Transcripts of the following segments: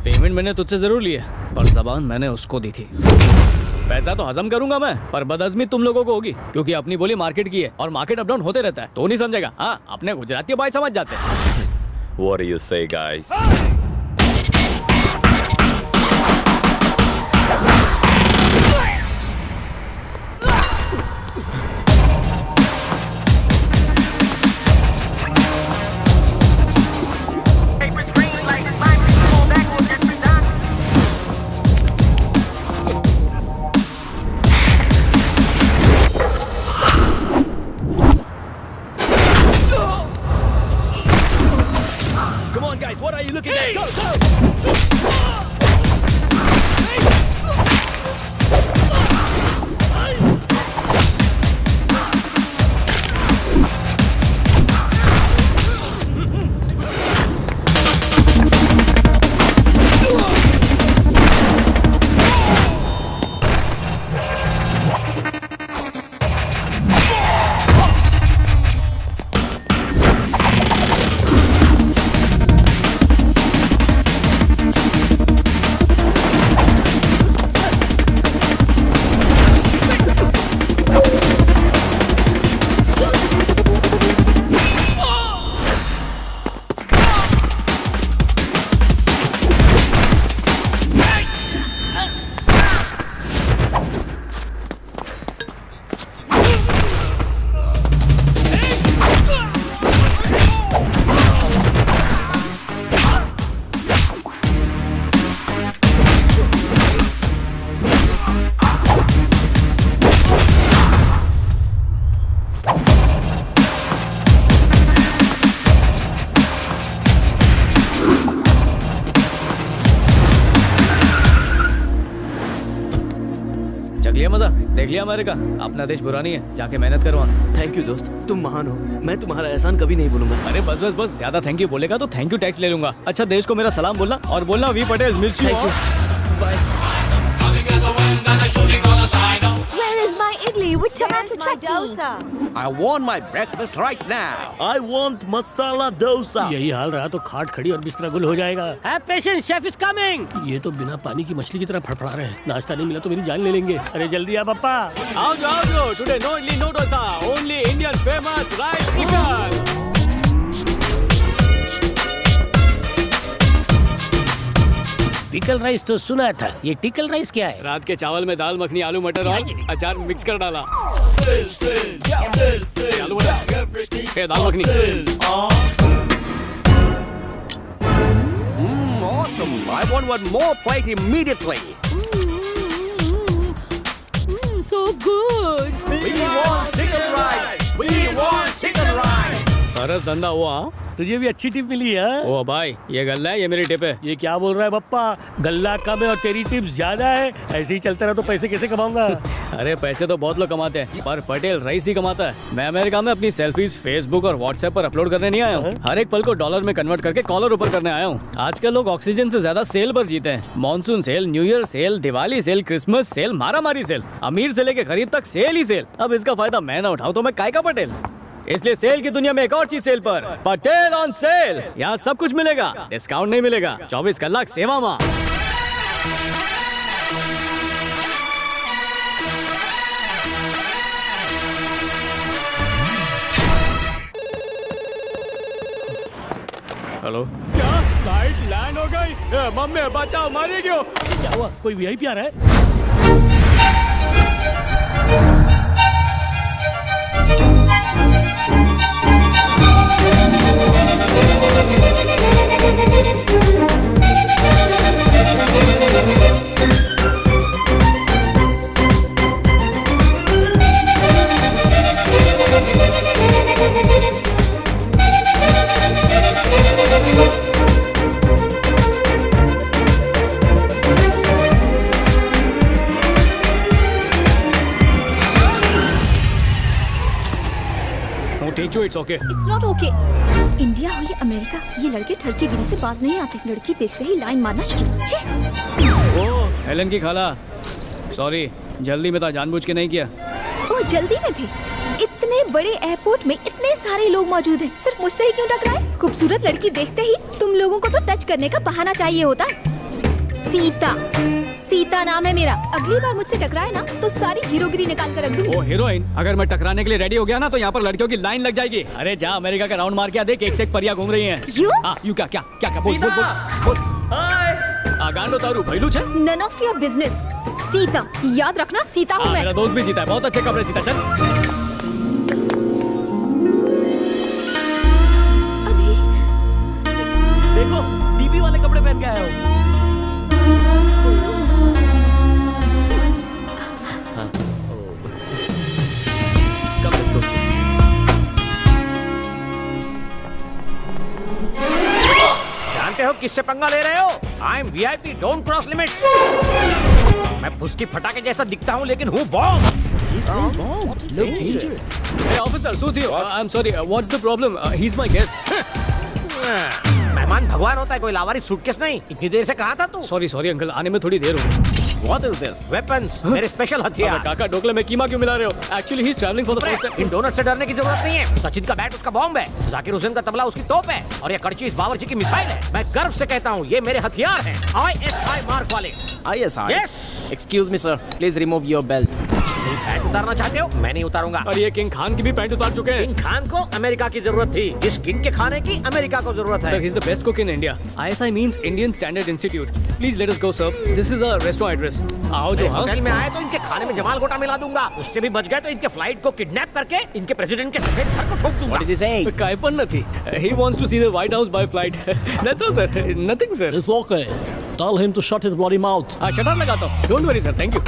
Payment मैंने तुझसे जरूर ली है, पर जबान मैंने उसको दी थी। पैसा तो हजम करूंगा मैं, पर बदअज़मी तुम लोगों को होगी, क्योंकि अपनी बोली मार्केट की है और मार्केट अप डाउन होते रहता है। तो नहीं समझेगा? हाँ, अपने गुजराती भाई समझ जाते हैं। What do you say, guys? Come on, guys, what are you looking at? Go, go! चख लिया मजा? देख लिया अमेरिका? अपना देश बुरा नहीं है, जाके मेहनत करवा। थैंक यू दोस्त, तुम महान हो। मैं तुम्हारा एहसान कभी नहीं भूलूंगा। अरे बस बस बस, ज्यादा थैंक यू बोलेगा तो थैंक यू टैक्स ले लूंगा। अच्छा, देश को मेरा सलाम बोलना और बोलना we Patel miss you. Thank you, bye. Where is my idli with tomato chutney? I want my breakfast right now. I want masala dosa. यही हाल रहा तो खाट खड़ी और बिस्तरा गुल हो जाएगा। Have patience, chef is coming. ये तो बिना पानी की मछली की तरह फड़फड़ा रहे हैं। नाश्ता नहीं मिला तो मेरी जान ले लेंगे। अरे जल्दी आ पापा। आओ जो today no idli no dosa, only Indian famous rice pickle. Pickle rice तो सुना था, ये टिकल राइस क्या है? रात के चावल में दाल मखनी, आलू मटर और अचार मिक्स कर डाला। आलू मटर, दाल makhani. Awesome. I want one more plate immediately. So good. We want chicken rice. We want chicken rice. सरस धंधा हुआ। तुझे भी अच्छी टिप मिली है। ओ भाई, ये गल्ला है, ये मेरी टिप है। ये क्या बोल रहा है पप्पा? गल्ला कम है और तेरी टिप्स ज्यादा है। ऐसे ही चलता रहा तो पैसे कैसे कमाऊंगा? अरे पैसे तो बहुत लोग कमाते हैं, पर पटेल राइस ही कमाता है। मैं अमेरिका में अपनी सेल्फीज फेसबुक और व्हाट्सएप पर अपलोड करने नहीं आया हूँ। हर एक पल को डॉलर में कन्वर्ट करके कॉलर ऊपर करने आया हूँ। आजकल लोग ऑक्सीजन से ज्यादा सेल पर जीते हैं। Monsoon sale, new year sale, Diwali sale, Christmas sale, मारामारी सेल, अमीर से लेके गरीब तक सेल ही सेल। अब इसका फायदा मैं ना उठाऊं तो मैं काय का पटेल? इसलिए सेल की दुनिया में एक और चीज सेल पर, पटेल ऑन सेल। यहाँ सब कुछ मिलेगा, डिस्काउंट नहीं मिलेगा। 24 कलाक सेवा माँ। हेलो, क्या फ्लाइट लैंड हो गई? मम्मी बचाओ, मारे क्यों? क्या हुआ? कोई वीआईपी आ रहा है? It's okay. It's not okay. India हो या अमेरिका, ये लड़के ठरकी गिरी से बाज नहीं आते। लड़की देखते ही लाइन मारना शुरू। छी! ओ हेलन की खाला, सॉरी, जल्दी में था, जानबूझ के नहीं किया। ओ जल्दी में थे? इतने बड़े एयरपोर्ट में इतने सारे लोग मौजूद हैं, सिर्फ मुझसे ही क्यों टकराए? खूबसूरत लड़की देखते ही तुम लोगों को तो टच करने का बहाना चाहिए होता है। सीता, सीता नाम है मेरा। अगली बार मुझसे टकराए ना तो सारी हीरोगिरी निकाल कर रख दूंगी। ओ हीरोइन, अगर मैं टकराने के लिए रेडी हो गया ना तो यहाँ पर लड़कियों की लाइन लग जाएगी। अरे जा अमेरिका का राउंड मार के आ, देख एक से एक परियां घूम रही हैं। You? हाँ, यू क्या क्या क्या क्या बोल बोल बोल बोल। गांडो तारू भैलू छे। None of your business। Sita, याद रखना सीता हूँ मैं। मेरा दोस्त भी सीता है, बहुत अच्छे कपड़े सीता। चल अभी देखो डीपी वाले कपड़े पहन के आया हूँ। Come, let's go. जानते हो किससे पंगा ले रहे हो? I am VIP, don't cross limit. मैं फुसकी फटाके जैसा दिखता हूँ लेकिन हूँ bomb. Hey officer, Sudhir, I'm sorry. What's the problem? He's my guest. मेहमान भगवान होता है, कोई लावारिस सूटकेस नहीं। इतनी देर से कहाँ था तू? Sorry अंकल, आने में थोड़ी देर हो गई। What is this? Weapons, मेरे स्पेशल हथियार। काका डोकले में कीमा क्यों मिला रहे हो? Actually he's traveling for the first time. इन डोनट से डरने की जरूरत नहीं है। सचिन का बैट उसका बॉम्ब है, जाकिर हुसैन का तबला उसकी तोप है, और ये कड़ची इस बावर्ची की मिसाइल है। मैं गर्व से कहता हूँ ये मेरे हथियार हैं, ISI मार्क वाले। ISI? Yes. Excuse me sir, please remove your belt. Pant उतारना चाहते हो? मैं नहीं उतारूंगा। और ये किंग खान की भी पैंट उतार चुके हैं। किंग खान को अमेरिका की जरूरत थी, इस किंग के खाने की अमेरिका को जरूरत है। Sir, he's the best cook in India. ISI means Indian Standard Institute. Please let us go, sir. This is a restaurant address. आओ जो हाँ। होटल में आए तो इनके खाने में जमाल गोटा मिला दूंगा, उससे भी बच गए तो इनके फ्लाइट को किडनैप करके इनके प्रेसिडेंट के सफेद घर को ठोक दूंगा। What is he saying? काय पण નથી. He wants to see the White House by flight. That's all, sir. Nothing, sir. It's okay. Tell him to shut his bloody mouth. हाँ, शटर लगाता हूँ. Don't worry, sir. Thank you.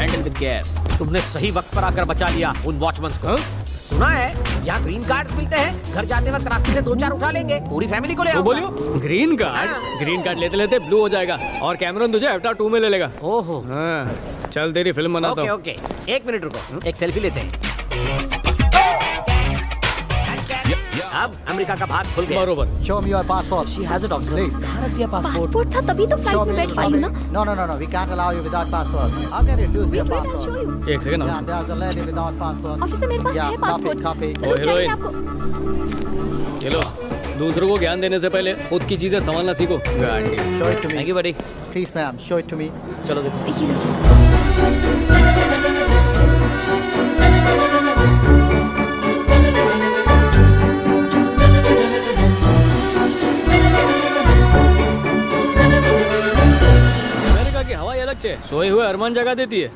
Handle with care. तुमने सही वक्त पर आकर बचा लिया उन वॉचमैन्स को। हाँ? सुना है यहाँ ग्रीन कार्ड मिलते हैं, घर जाते वक्त रास्ते से 2-4 उठा लेंगे, पूरी फैमिली को ले तो आऊंगा। बोलियो ग्रीन कार्ड। ग्रीन कार्ड लेते लेते ब्लू हो जाएगा और कैमरन तुझे अवतार 2 में ले लेगा। ओहो, हाँ, चल तेरी फिल्म बनाता ओके हूँ। ओके, एक मिनट रुको, एक सेल्फी लेते हैं। अब अमेरिका का भाग खुल गया। बरोबर। Show me your passport. She has it officer. Please. भारतीय passport. पासपोर्ट था तभी तो Show फ्लाइट में me, बैठ show पाई हूँ me. ना। No. We can't allow you without passport. How can you lose your Wait, I'll show passport? you. एक second Yeah, there's a lady without passport. Officer मेरे पास Yeah, है passport. copy. ओ, रुक जाइए heroine. आपको। चलो दूसरों को ज्ञान देने से पहले खुद की चीजें संभालना सीखो। गांडी। Show it to me. Thank you buddy. Please, ma'am, show it to me. चलो देखो. ये लीजिए। अमेरिका की हवा ही अलग है, सोए हुए अरमान जगा देती है।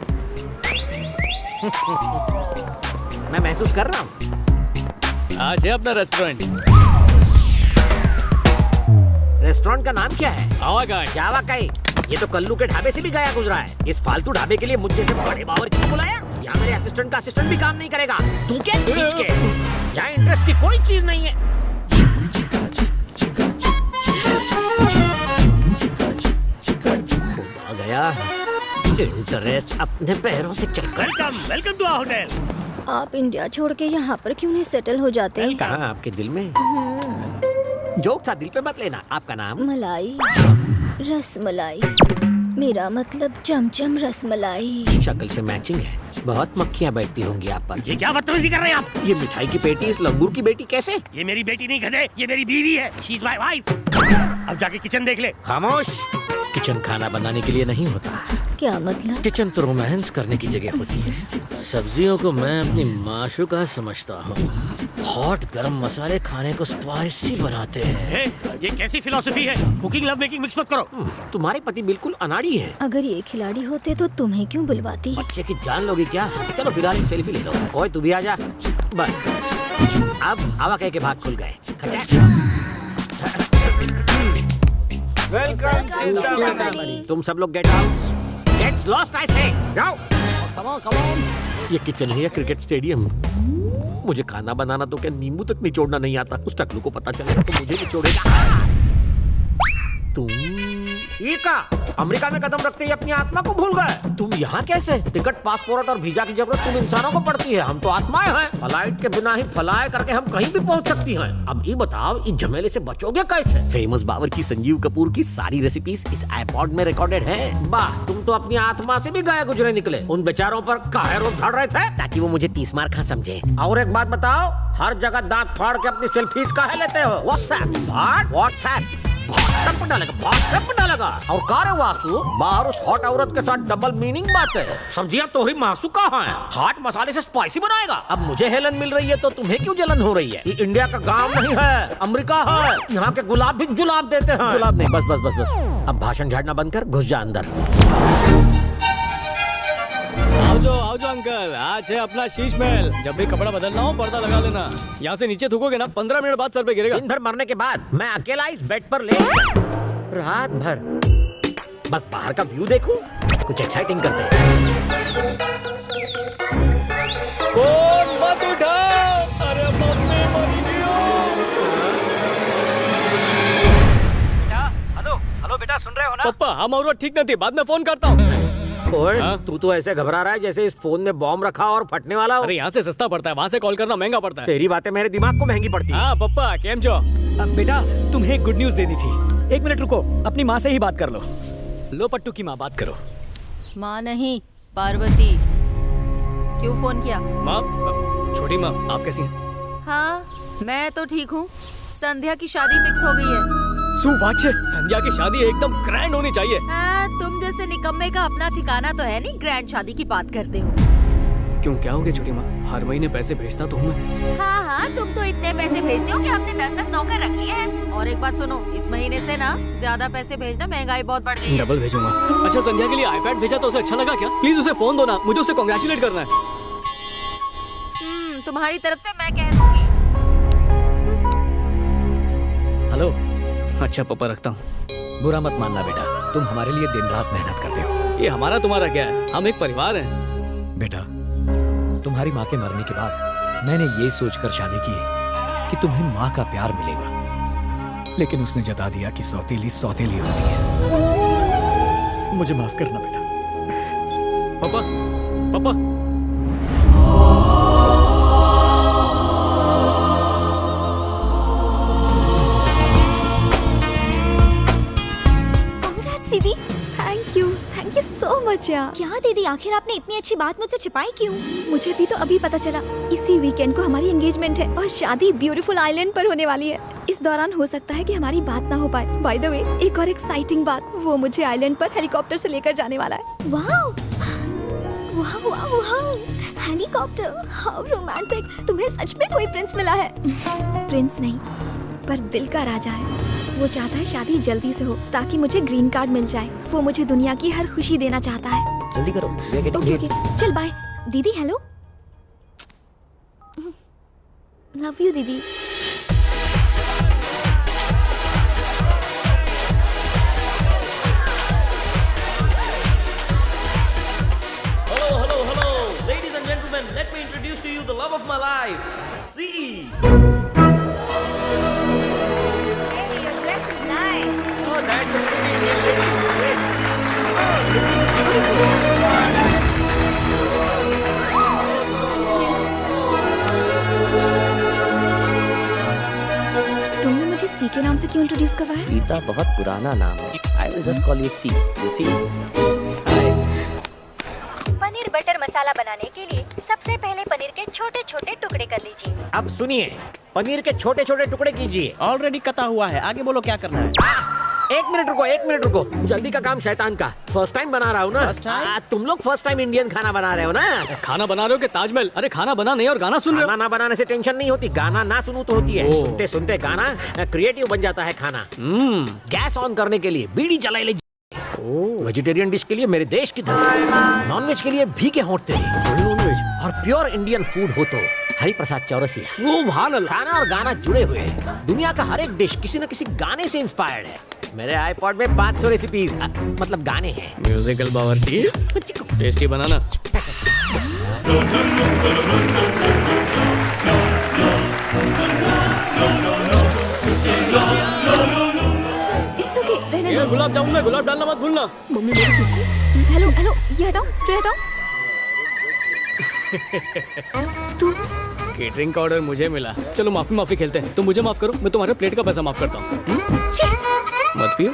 मैं महसूस कर रहा हूँ। आज है अपना रेस्टोरेंट। रेस्टोरेंट का नाम क्या है? हवा का है। जावा का ही। ये तो कल्लू के ढाबे से भी गया गुजरा है। इस फालतू ढाबे के लिए मुझ जैसे बड़े बावर्ची को बुलाया? यहाँ मेरे असिस्टेंट का असिस्टेंट भी काम नहीं करेगा। तू क्या बीच के? यहाँ इंटरेस्ट की कोई चीज नहीं है। खुदा गया, इंटरेस्ट अपने पैरों से चक्कर। Welcome to our hotel. आप इंडिया छोड़ के यहाँ पर क्यों नहीं सेटल हो जाते? कहाँ आपके दिल में? जोक था, दिल पे मत लेना। आपका नाम? मलाई, रसमलाई। मेरा मतलब चमचम रसमलाई। शक्ल से मैचिंग है। बहुत मक्खियाँ बैठती होंगी आप पर। ये क्या बदतमीजी कर रहे हैं आप? ये मिठाई की पेटी इस लंगूर की बेटी कैसे? ये मेरी बेटी नहीं गधे, ये मेरी बीवी है. She is my wife. अब जाके किचन देख ले. खामोश। किचन खाना बनाने के लिए नहीं होता। क्या मतलब? किचन तो रोमांस करने की जगह होती है। सब्जियों को मैं अपनी माशूका समझता हूँ। हॉट गरम मसाले खाने को स्पाइसी बनाते हैं। ये कैसी फिलॉसफी है? कुकिंग लव मेकिंग मिक्स मत करो. तुम्हारे पति बिल्कुल अनाड़ी है। अगर ये खिलाड़ी होते तो तुम्हें क्यों बुलवाती? बच्चे की जान लोगी क्या? चलो फिलहाल एक सेल्फी ले लो। ओए तू भी आजा। बस अब हवा कह के भाग खुल गए। Welcome to Germany. तुम सब लोग get out. Gets lost I say. जाओ। ये किचन है या क्रिकेट स्टेडियम? मुझे खाना बनाना तो क्या नींबू तक निचोड़ना नहीं आता। उस टकलू को पता चलेगा तो मुझे निचोड़ेगा। तुम ये का अमेरिका में कदम रखते ही अपनी आत्मा को भूल गए। तुम यहाँ कैसे? टिकट, पासपोर्ट और वीजा की जरूरत तुम इंसानों को पड़ती है। हम तो आत्माएं हैं। फ्लाइट के बिना ही फ्लाई करके हम कहीं भी पहुँच सकती हैं। अब ये बताओ, इस झमेले से बचोगे कैसे? फेमस बावर्ची संजीव कपूर की सारी रेसिपीज इस आईपॉड में रिकॉर्डेड हैं। वाह, तुम तो अपनी आत्मा से भी गए गुजरे निकले। उन बेचारों पर काहे रोक ढाल रहे थे? ताकि वो मुझे 30 मार खा समझे। और एक बात बताओ, हर जगह दांत फाड़ के अपनी सेल्फीज काहे लेते हो? व्हाट्सएप व्हाट्सएप पर डालेगा। और का रे वासु, बाहर उस हॉट औरत के साथ डबल मीनिंग बात है। सब्जियां तोहरी मासू कहाँ है? हॉट मसाले से स्पाइसी बनाएगा। अब मुझे हेलन मिल रही है तो तुम्हें क्यों जलन हो रही है? ये इंडिया का गांव नहीं है, अमेरिका है। यहाँ के गुलाब भी जुलाब देते हैं। जुलाब नहीं, बस बस बस बस। अब भाषण झाड़ना बंद कर, घुस जा अंदर। आओ जो अंकल, आज है अपना शीश महल। जब भी कपड़ा बदलना हो पर्दा लगा लेना। यहाँ से नीचे थूकोगे ना 15 मिनट बाद सर पे गिरेगा। दिन भर मरने के बाद मैं अकेला इस बेड पर ले रात भर बस बाहर का व्यू देखूं, कुछ एक्साइटिंग करते हैं। फोन मत उठाओ, अरे मम्मी मरी नहीं हो। हेलो बेटा, सुन रहे हो ना? पप्पा हम और ठीक नहीं थी, बाद में फोन करता हूँ। ओए, हाँ? तू तो ऐसे घबरा रहा है जैसे इस फोन में बॉम्ब रखा और फटने वाला हो। अरे यहाँ से सस्ता पड़ता है, वहाँ से कॉल करना महंगा पड़ता है। तेरी बातें मेरे दिमाग को महंगी पड़ती है। हाँ पप्पा, केम जो? अब बेटा, तुम्हें एक गुड न्यूज देनी थी। 1 मिनट रुको, अपनी माँ से ही बात कर लो। लो पट्टू की माँ, बात करो। माँ नहीं, पार्वती। क्यों फोन किया? माँ, छोटी माँ, आप कैसी हैं? हाँ, मैं तो ठीक हूँ। संध्या की शादी फिक्स हो गई है। सुवाच्य, संध्या की शादी एकदम ग्रैंड होनी चाहिए। हाँ, तुम जैसे निकम्मे का अपना ठिकाना तो है नहीं, ग्रैंड शादी की बात करते हो। क्यों, क्या हो गया छोटी माँ? हर महीने पैसे भेजता तो हूँ मैं। हाँ हाँ, तुम तो इतने पैसे भेजते हो कि हमने 10-10 नौकर रखी है। और एक बात सुनो, इस महीने से ना ज्यादा पैसे भेजना, महंगाई बहुत बढ़ गई है। डबल भेजूंगा। अच्छा, संध्या के लिए आईपैड भेजा तो उसे अच्छा लगा क्या? प्लीज उसे फोन दो ना, मुझे उसे कांग्रेचुलेट करना है। तुम्हारी तरफ से मैं कह दूंगी। हेलो, अच्छा पापा, रखता हूँ। बुरा मत मानना बेटा, तुम हमारे लिए दिन रात मेहनत करते हो। ये हमारा तुम्हारा क्या है, हम एक परिवार हैं। बेटा, तुम्हारी माँ के मरने के बाद मैंने ये सोचकर शादी की कि तुम्हें माँ का प्यार मिलेगा, लेकिन उसने जता दिया कि सौतेली सौतेली होती है। मुझे माफ करना बेटा। पापा, पापा, दीदी, थैंक यू सो मच यार। क्या दीदी, आखिर आपने इतनी अच्छी बात मुझसे छिपाई क्यों? मुझे भी तो अभी पता चला। इसी वीकेंड को हमारी एंगेजमेंट है और शादी ब्यूटीफुल आइलैंड पर होने वाली है। इस दौरान हो सकता है कि हमारी बात ना हो पाए। बाय द वे, एक और एक्साइटिंग बात, वो मुझे आइलैंड पर हेलीकॉप्टर से लेकर जाने वाला है। Wow wow wow wow, helicopter, how romantic. तुम्हें सच में कोई प्रिंस मिला है? प्रिंस नहीं, पर दिल का राजा है। वो चाहता है शादी जल्दी से हो ताकि मुझे ग्रीन कार्ड मिल जाए। वो मुझे दुनिया की हर खुशी देना चाहता है। जल्दी करो। ओके ओके, चल बाय। दीदी हेलो, लव यू दीदी। Hello. Ladies and gentlemen, let me introduce to you the love of my life, C. Oh, that's a pretty Indian lady. Great. तुमने मुझे सी के नाम से क्यों इंट्रोड्यूस करवाया? सीता बहुत पुराना नाम है। I will just call you C. You see? Paneer butter masala बनाने के लिए सबसे पहले पनीर के छोटे छोटे टुकड़े कर लीजिए। अब सुनिए, पनीर के छोटे छोटे टुकड़े कीजिए। ऑलरेडी कटा हुआ है, आगे बोलो क्या करना है। 1 मिनट रुको। जल्दी का काम शैतान का। फर्स्ट टाइम बना रहा हूँ ना। First time? तुम लोग फर्स्ट टाइम इंडियन खाना बना रहे हो ना। खाना बना रहे हो कि ताजमहल? अरे खाना बना नहीं और गाना सुन रहे खाना ना बनाने से टेंशन नहीं होती, गाना ना सुनूं तो होती है। ओह। सुनते सुनते गाना क्रिएटिव बन जाता है खाना। हो। गैस ऑन करने के लिए बीड़ी जला ले। वेजिटेरियन डिश के लिए मेरे देश की धरती, नॉन वेज के लिए भीगे होंठ तेरे, नॉन वेज और प्योर इंडियन फूड हो तो हरि प्रसाद चौरसिया। सुभान अल्लाह। खाना और गाना जुड़े हुए हैं। दुनिया का हर एक डिश किसी न किसी गाने से इंस्पायर्ड है। मेरे आईपॉड में 500 रेसिपीज मतलब गाने हैं। म्यूजिकल बावर्ची, टेस्टी बनाना। इट्स ओके, रहने ये दो। गुलाब जामुन में गुलाब डालना मत भूलना। मम्मी हेलो, ये हटाओ, ट्रे हटाओ। तू केटरिंग का ऑर्डर मुझे मिला। चलो माफी खेलते हैं। तुम मुझे माफ करो, मैं तुम्हारे प्लेट का पैसा माफ करता हूँ। छी, मत पियो।